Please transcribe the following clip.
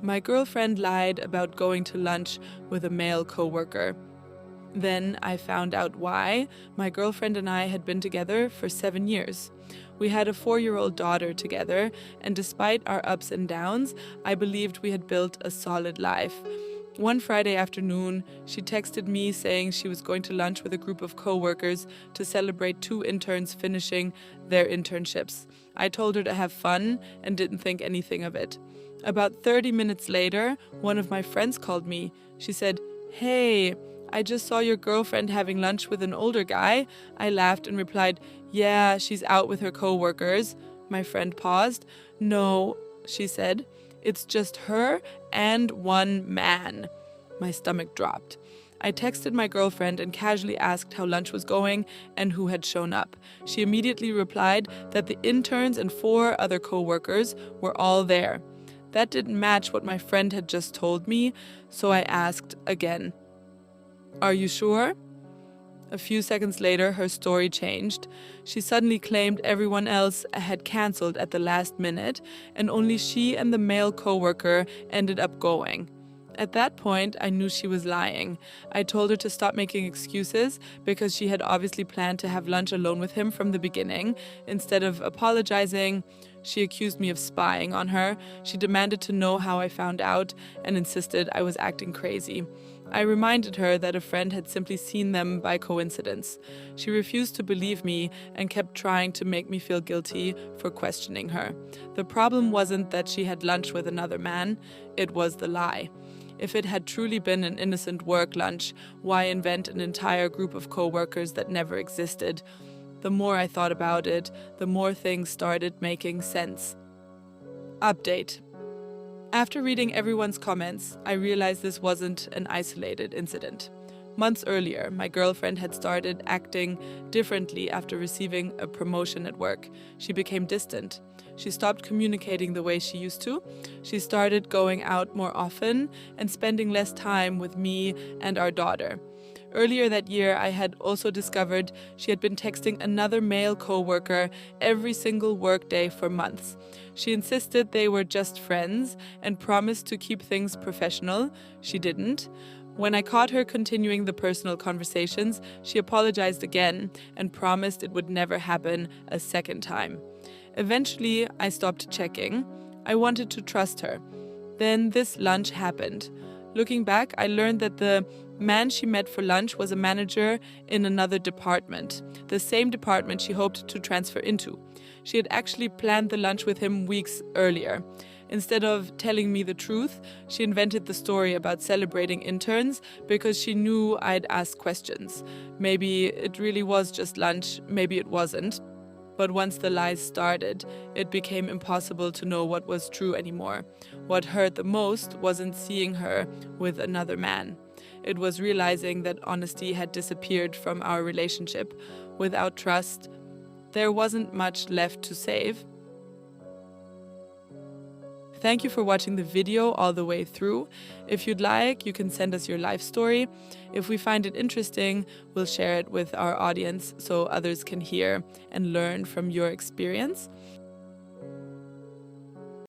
My girlfriend lied about going to lunch with a male coworker. Then I found out why. My girlfriend and I had been together for 7 years. We had a 4-year-old daughter together, and despite our ups and downs, I believed we had built a solid life. One Friday afternoon, she texted me saying she was going to lunch with a group of coworkers to celebrate 2 interns finishing their internships. I told her to have fun and didn't think anything of it. About 30 minutes later, one of my friends called me. She said, "Hey, I just saw your girlfriend having lunch with an older guy." I laughed and replied, "Yeah, she's out with her coworkers." My friend paused. "No," she said, "it's just her and one man." My stomach dropped. I texted my girlfriend and casually asked how lunch was going and who had shown up. She immediately replied that the interns and 4 other coworkers were all there. That didn't match what my friend had just told me, so I asked again, "Are you sure?" A few seconds later, her story changed. She suddenly claimed everyone else had cancelled at the last minute, and only she and the male coworker ended up going. At that point, I knew she was lying. I told her to stop making excuses because she had obviously planned to have lunch alone with him from the beginning. Instead of apologizing, she accused me of spying on her. She demanded to know how I found out and insisted I was acting crazy. I reminded her that a friend had simply seen them by coincidence. She refused to believe me and kept trying to make me feel guilty for questioning her. The problem wasn't that she had lunch with another man, it was the lie. If it had truly been an innocent work lunch, why invent an entire group of coworkers that never existed? The more I thought about it, the more things started making sense. Update. After reading everyone's comments, I realized this wasn't an isolated incident. Months earlier, my girlfriend had started acting differently after receiving a promotion at work. She became distant. She stopped communicating the way she used to. She started going out more often and spending less time with me and our daughter. Earlier that year, I had also discovered she had been texting another male coworker every single workday for months. She insisted they were just friends and promised to keep things professional. She didn't. When I caught her continuing the personal conversations, she apologized again and promised it would never happen a second time. Eventually, I stopped checking. I wanted to trust her. Then this lunch happened. Looking back, I learned that the man she met for lunch was a manager in another department, the same department she hoped to transfer into. She had actually planned the lunch with him weeks earlier. Instead of telling me the truth, she invented the story about celebrating interns because she knew I'd ask questions. Maybe it really was just lunch, maybe it wasn't. But once the lies started, it became impossible to know what was true anymore. What hurt the most wasn't seeing her with another man. It was realizing that honesty had disappeared from our relationship. Without trust, there wasn't much left to save. Thank you for watching the video all the way through. If you'd like, you can send us your life story. If we find it interesting, we'll share it with our audience so others can hear and learn from your experience.